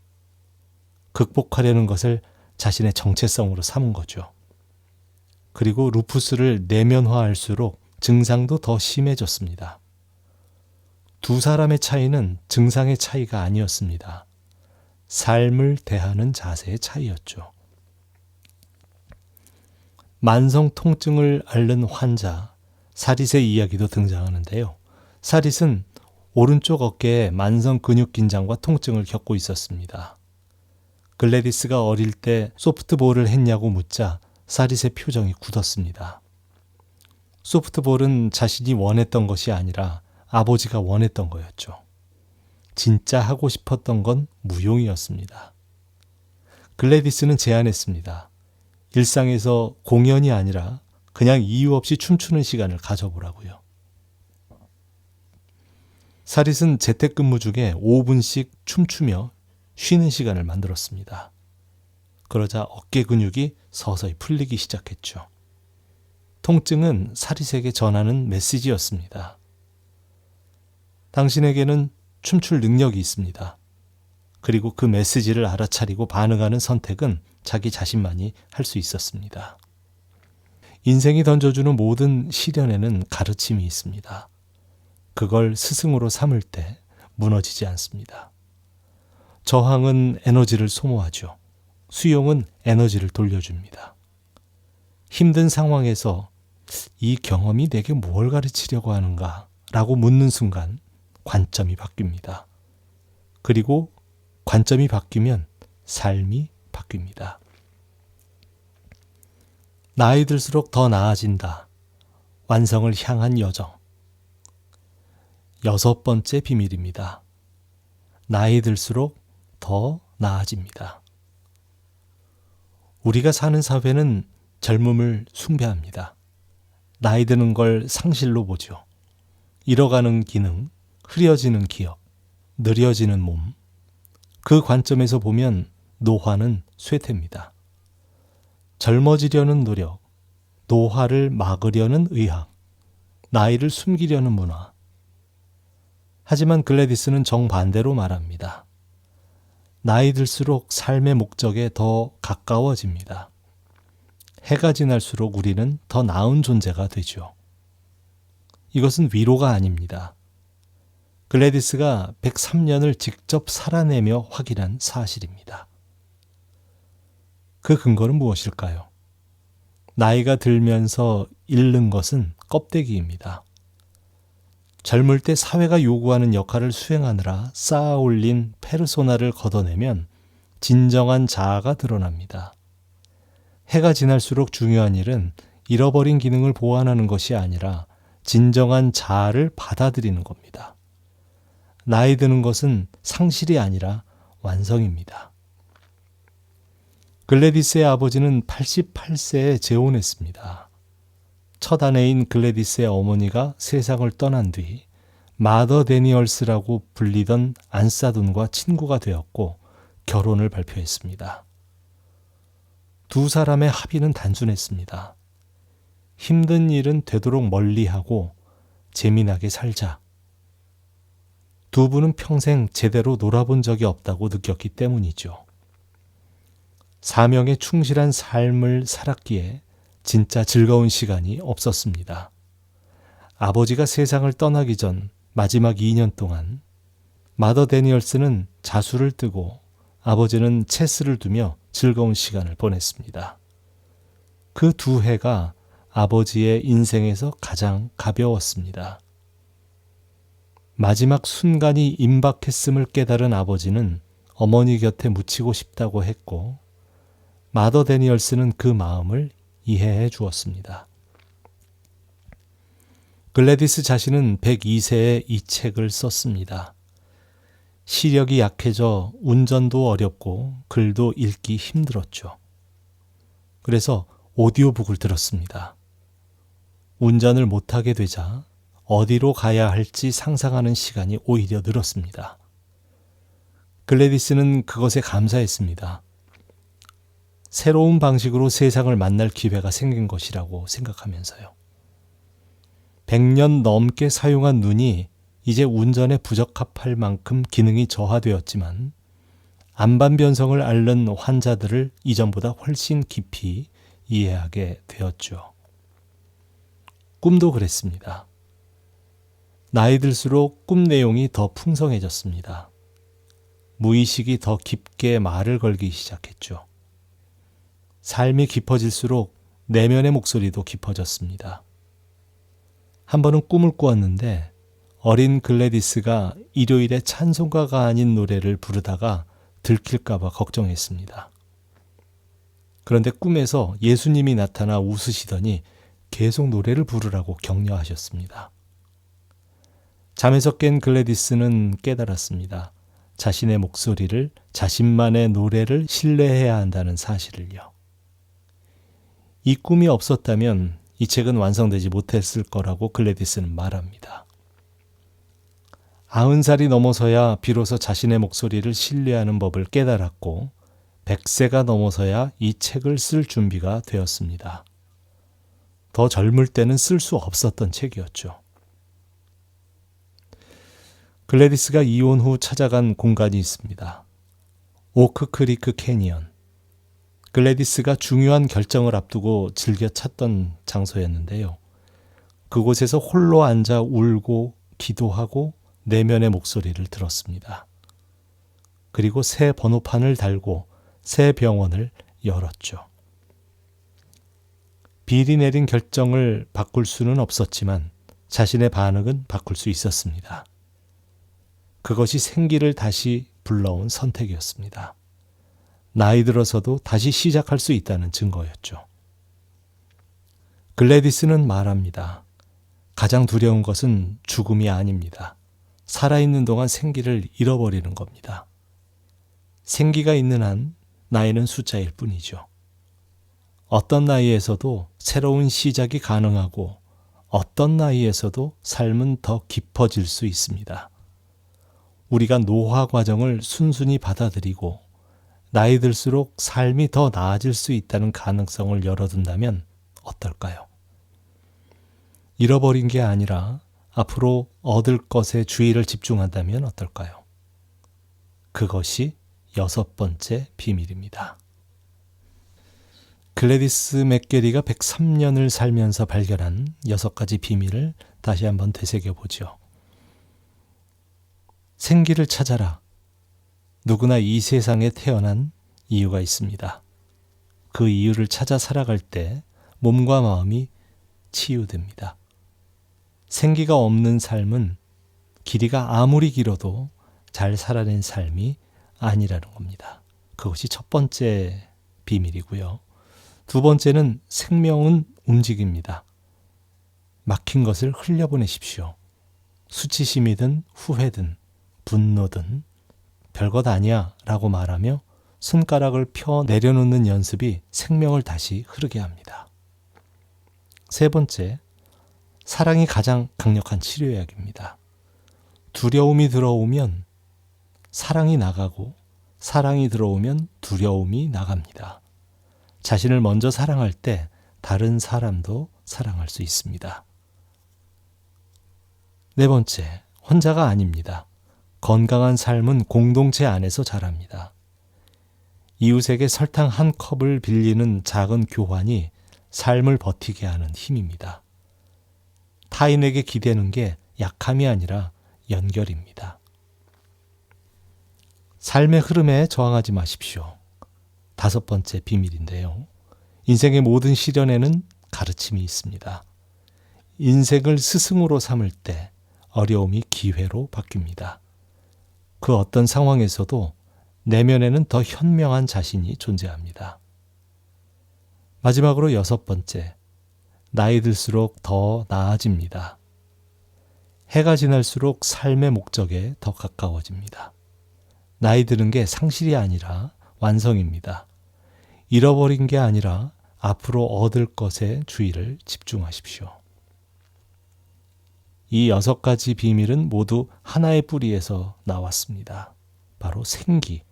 극복하려는 것을 자신의 정체성으로 삼은 거죠. 그리고 루푸스를 내면화할수록 증상도 더 심해졌습니다. 두 사람의 차이는 증상의 차이가 아니었습니다. 삶을 대하는 자세의 차이였죠. 만성 통증을 앓는 환자, 사릿의 이야기도 등장하는데요. 사릿은 오른쪽 어깨에 만성 근육 긴장과 통증을 겪고 있었습니다. 글래디스가 어릴 때 소프트볼을 했냐고 묻자 사릿의 표정이 굳었습니다. 소프트볼은 자신이 원했던 것이 아니라 아버지가 원했던 거였죠. 진짜 하고 싶었던 건 무용이었습니다. 글래디스는 제안했습니다. 일상에서 공연이 아니라 그냥 이유 없이 춤추는 시간을 가져보라고요. 사릿은 재택근무 중에 5분씩 춤추며 쉬는 시간을 만들었습니다. 그러자 어깨 근육이 서서히 풀리기 시작했죠. 통증은 사릿에게 전하는 메시지였습니다. 당신에게는 춤출 능력이 있습니다. 그리고 그 메시지를 알아차리고 반응하는 선택은 자기 자신만이 할 수 있었습니다. 인생이 던져주는 모든 시련에는 가르침이 있습니다. 그걸 스승으로 삼을 때 무너지지 않습니다. 저항은 에너지를 소모하죠. 수용은 에너지를 돌려줍니다. 힘든 상황에서 이 경험이 내게 뭘 가르치려고 하는가 라고 묻는 순간 관점이 바뀝니다. 그리고 관점이 바뀌면 삶이 바뀝니다. 나이 들수록 더 나아진다. 완성을 향한 여정. 6번째 비밀입니다. 나이 들수록 더 나아집니다. 우리가 사는 사회는 젊음을 숭배합니다. 나이 드는 걸 상실로 보죠. 잃어가는 기능, 흐려지는 기억, 느려지는 몸. 그 관점에서 보면 노화는 쇠퇴입니다. 젊어지려는 노력, 노화를 막으려는 의학, 나이를 숨기려는 문화. 하지만 글래디스는 정반대로 말합니다. 나이 들수록 삶의 목적에 더 가까워집니다. 해가 지날수록 우리는 더 나은 존재가 되죠. 이것은 위로가 아닙니다. 글래디스가 103년을 직접 살아내며 확인한 사실입니다. 그 근거는 무엇일까요? 나이가 들면서 잃는 것은 껍데기입니다. 젊을 때 사회가 요구하는 역할을 수행하느라 쌓아 올린 페르소나를 걷어내면 진정한 자아가 드러납니다. 해가 지날수록 중요한 일은 잃어버린 기능을 보완하는 것이 아니라 진정한 자아를 받아들이는 겁니다. 나이 드는 것은 상실이 아니라 완성입니다. 글래디스의 아버지는 88세에 재혼했습니다. 첫 아내인 글래디스의 어머니가 세상을 떠난 뒤 마더 데니얼스라고 불리던 안사돈과 친구가 되었고 결혼을 발표했습니다. 두 사람의 합의는 단순했습니다. 힘든 일은 되도록 멀리하고 재미나게 살자. 두 분은 평생 제대로 놀아본 적이 없다고 느꼈기 때문이죠. 사명에 충실한 삶을 살았기에 진짜 즐거운 시간이 없었습니다. 아버지가 세상을 떠나기 전 마지막 2년 동안 마더 데니얼스는 자수를 뜨고 아버지는 체스를 두며 즐거운 시간을 보냈습니다. 그 두 해가 아버지의 인생에서 가장 가벼웠습니다. 마지막 순간이 임박했음을 깨달은 아버지는 어머니 곁에 묻히고 싶다고 했고 마더 데니얼스는 그 마음을 이해해 주었습니다. 글래디스 자신은 102세에 이 책을 썼습니다. 시력이 약해져 운전도 어렵고 글도 읽기 힘들었죠. 그래서 오디오북을 들었습니다. 운전을 못하게 되자 어디로 가야 할지 상상하는 시간이 오히려 늘었습니다. 글래디스는 그것에 감사했습니다. 새로운 방식으로 세상을 만날 기회가 생긴 것이라고 생각하면서요. 100년 넘게 사용한 눈이 이제 운전에 부적합할 만큼 기능이 저하되었지만 안반 변성을 앓는 환자들을 이전보다 훨씬 깊이 이해하게 되었죠. 꿈도 그랬습니다. 나이 들수록 꿈 내용이 더 풍성해졌습니다. 무의식이 더 깊게 말을 걸기 시작했죠. 삶이 깊어질수록 내면의 목소리도 깊어졌습니다. 한 번은 꿈을 꾸었는데 어린 글래디스가 일요일에 찬송가가 아닌 노래를 부르다가 들킬까 봐 걱정했습니다. 그런데 꿈에서 예수님이 나타나 웃으시더니 계속 노래를 부르라고 격려하셨습니다. 잠에서 깬 글래디스는 깨달았습니다. 자신의 목소리를, 자신만의 노래를 신뢰해야 한다는 사실을요. 이 꿈이 없었다면 이 책은 완성되지 못했을 거라고 글래디스는 말합니다. 90살이 넘어서야 비로소 자신의 목소리를 신뢰하는 법을 깨달았고 100세가 넘어서야 이 책을 쓸 준비가 되었습니다. 더 젊을 때는 쓸 수 없었던 책이었죠. 글래디스가 이혼 후 찾아간 공간이 있습니다. 오크 크리크 캐니언. 글래디스가 중요한 결정을 앞두고 즐겨 찾던 장소였는데요. 그곳에서 홀로 앉아 울고 기도하고 내면의 목소리를 들었습니다. 그리고 새 번호판을 달고 새 병원을 열었죠. 비리 내린 결정을 바꿀 수는 없었지만 자신의 반응은 바꿀 수 있었습니다. 그것이 생기를 다시 불러온 선택이었습니다. 나이 들어서도 다시 시작할 수 있다는 증거였죠. 글래디스는 말합니다. 가장 두려운 것은 죽음이 아닙니다. 살아있는 동안 생기를 잃어버리는 겁니다. 생기가 있는 한 나이는 숫자일 뿐이죠. 어떤 나이에서도 새로운 시작이 가능하고 어떤 나이에서도 삶은 더 깊어질 수 있습니다. 우리가 노화 과정을 순순히 받아들이고 나이 들수록 삶이 더 나아질 수 있다는 가능성을 열어둔다면 어떨까요? 잃어버린 게 아니라 앞으로 얻을 것에 주의를 집중한다면 어떨까요? 그것이 6번째 비밀입니다. 글래디스 맥게리가 103년을 살면서 발견한 6가지 비밀을 다시 한번 되새겨보죠. 생기를 찾아라. 누구나 이 세상에 태어난 이유가 있습니다. 그 이유를 찾아 살아갈 때 몸과 마음이 치유됩니다. 생기가 없는 삶은 길이가 아무리 길어도 잘 살아낸 삶이 아니라는 겁니다. 그것이 첫 번째 비밀이고요. 두 번째는 생명은 움직입니다. 막힌 것을 흘려보내십시오. 수치심이든 후회든 분노든 별것 아니야 라고 말하며 손가락을 펴 내려놓는 연습이 생명을 다시 흐르게 합니다. 세 번째, 사랑이 가장 강력한 치료약입니다. 두려움이 들어오면 사랑이 나가고 사랑이 들어오면 두려움이 나갑니다. 자신을 먼저 사랑할 때 다른 사람도 사랑할 수 있습니다. 네 번째, 혼자가 아닙니다. 건강한 삶은 공동체 안에서 자랍니다. 이웃에게 설탕 한 컵을 빌리는 작은 교환이 삶을 버티게 하는 힘입니다. 타인에게 기대는 게 약함이 아니라 연결입니다. 삶의 흐름에 저항하지 마십시오. 5번째 비밀인데요. 인생의 모든 시련에는 가르침이 있습니다. 인생을 스승으로 삼을 때 어려움이 기회로 바뀝니다. 그 어떤 상황에서도 내면에는 더 현명한 자신이 존재합니다. 마지막으로 6번째, 나이 들수록 더 나아집니다. 해가 지날수록 삶의 목적에 더 가까워집니다. 나이 드는 게 상실이 아니라 완성입니다. 잃어버린 게 아니라 앞으로 얻을 것에 주의를 집중하십시오. 이 6가지 비밀은 모두 하나의 뿌리에서 나왔습니다. 바로 생기,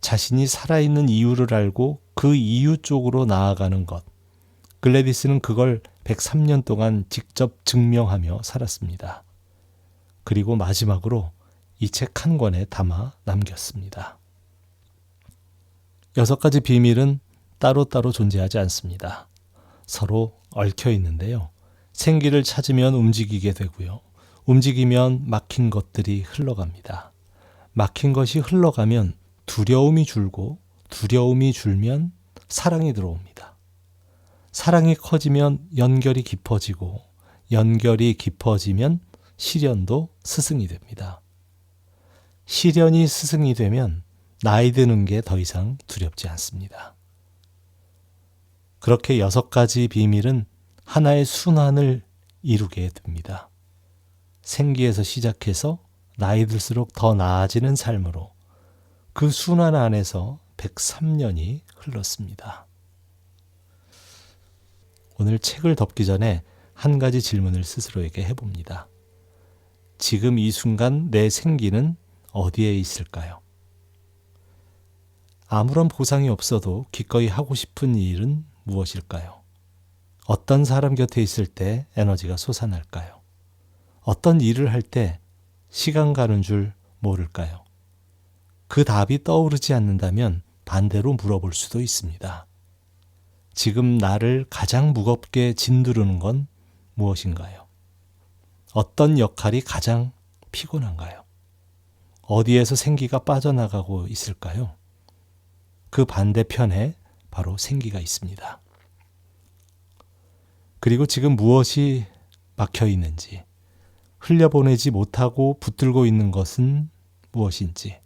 자신이 살아있는 이유를 알고 그 이유 쪽으로 나아가는 것. 글래디스는 그걸 103년 동안 직접 증명하며 살았습니다. 그리고 마지막으로 이 책 한 권에 담아 남겼습니다. 6가지 비밀은 따로따로 존재하지 않습니다. 서로 얽혀 있는데요. 생기를 찾으면 움직이게 되고요. 움직이면 막힌 것들이 흘러갑니다. 막힌 것이 흘러가면 두려움이 줄고 두려움이 줄면 사랑이 들어옵니다. 사랑이 커지면 연결이 깊어지고 연결이 깊어지면 시련도 스승이 됩니다. 시련이 스승이 되면 나이 드는 게 더 이상 두렵지 않습니다. 그렇게 6가지 비밀은 하나의 순환을 이루게 됩니다. 생기에서 시작해서 나이 들수록 더 나아지는 삶으로 그 순환 안에서 103년이 흘렀습니다. 오늘 책을 덮기 전에 한 가지 질문을 스스로에게 해봅니다. 지금 이 순간 내 생기는 어디에 있을까요? 아무런 보상이 없어도 기꺼이 하고 싶은 일은 무엇일까요? 어떤 사람 곁에 있을 때 에너지가 솟아날까요? 어떤 일을 할 때 시간 가는 줄 모를까요? 그 답이 떠오르지 않는다면 반대로 물어볼 수도 있습니다. 지금 나를 가장 무겁게 짓누르는 건 무엇인가요? 어떤 역할이 가장 피곤한가요? 어디에서 생기가 빠져나가고 있을까요? 그 반대편에 바로 생기가 있습니다. 그리고 지금 무엇이 막혀 있는지, 흘려보내지 못하고 붙들고 있는 것은 무엇인지,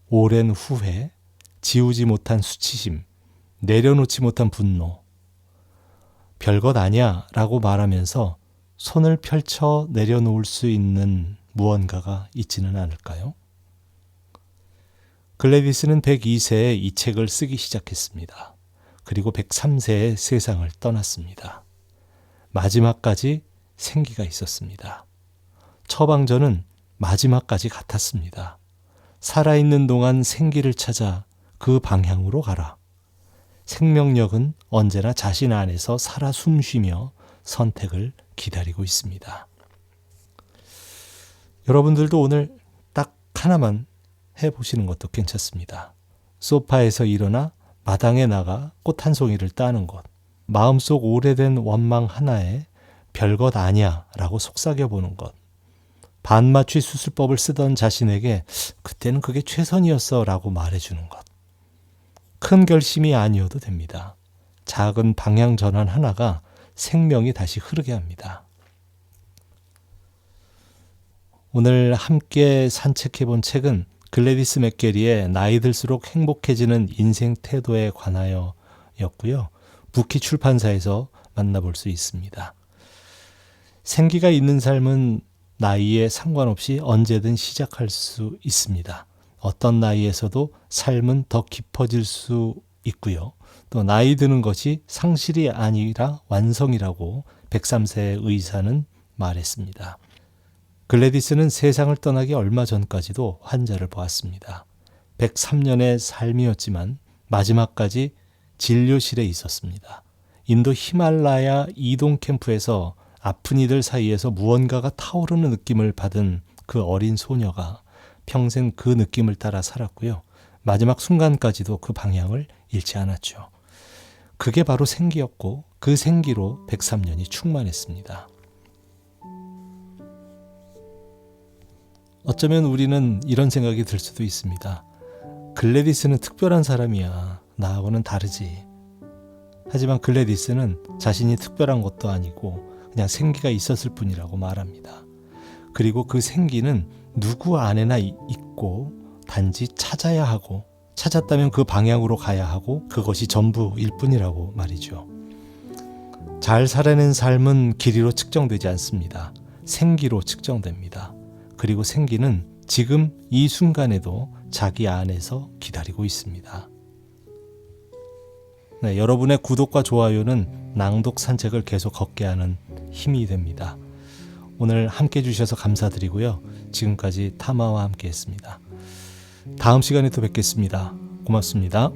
오랜 후회, 지우지 못한 수치심, 내려놓지 못한 분노, 별것 아니야 라고 말하면서 손을 펼쳐 내려놓을 수 있는 무언가가 있지는 않을까요? 글래디스는 102세에 이 책을 쓰기 시작했습니다. 그리고 103세에 세상을 떠났습니다. 마지막까지 생기가 있었습니다. 처방전은 마지막까지 같았습니다. 살아있는 동안 생기를 찾아 그 방향으로 가라. 생명력은 언제나 자신 안에서 살아 숨쉬며 선택을 기다리고 있습니다. 여러분들도 오늘 딱 하나만 해보시는 것도 괜찮습니다. 소파에서 일어나 마당에 나가 꽃 한 송이를 따는 것. 마음속 오래된 원망 하나에 별것 아니야 라고 속삭여보는 것. 반마취 수술법을 쓰던 자신에게 그때는 그게 최선이었어 라고 말해주는 것. 큰 결심이 아니어도 됩니다. 작은 방향 전환 하나가 생명이 다시 흐르게 합니다. 오늘 함께 산책해본 책은 글래디스 맥게리의 나이 들수록 행복해지는 인생 태도에 관하여였고요. 부키 출판사에서 만나볼 수 있습니다. 생기가 있는 삶은 나이에 상관없이 언제든 시작할 수 있습니다. 어떤 나이에서도 삶은 더 깊어질 수 있고요. 또 나이 드는 것이 상실이 아니라 완성이라고 103세의 의사는 말했습니다. 글래디스는 세상을 떠나기 얼마 전까지도 환자를 보았습니다. 103년의 삶이었지만 마지막까지 진료실에 있었습니다. 인도 히말라야 이동 캠프에서 아픈 이들 사이에서 무언가가 타오르는 느낌을 받은 그 어린 소녀가 평생 그 느낌을 따라 살았고요. 마지막 순간까지도 그 방향을 잃지 않았죠. 그게 바로 생기였고 그 생기로 103년이 충만했습니다. 어쩌면 우리는 이런 생각이 들 수도 있습니다. 글래디스는 특별한 사람이야. 나하고는 다르지. 하지만 글래디스는 자신이 특별한 것도 아니고 그냥 생기가 있었을 뿐이라고 말합니다. 그리고 그 생기는 누구 안에나 있고 단지 찾아야 하고 찾았다면 그 방향으로 가야 하고 그것이 전부일 뿐이라고 말이죠. 잘 살아낸 삶은 길이로 측정되지 않습니다. 생기로 측정됩니다. 그리고 생기는 지금 이 순간에도 자기 안에서 기다리고 있습니다. 네, 여러분의 구독과 좋아요는 낭독 산책을 계속 걷게 하는 힘이 됩니다. 오늘 함께 해주셔서 감사드리고요. 지금까지 타마와 함께 했습니다. 다음 시간에 또 뵙겠습니다. 고맙습니다.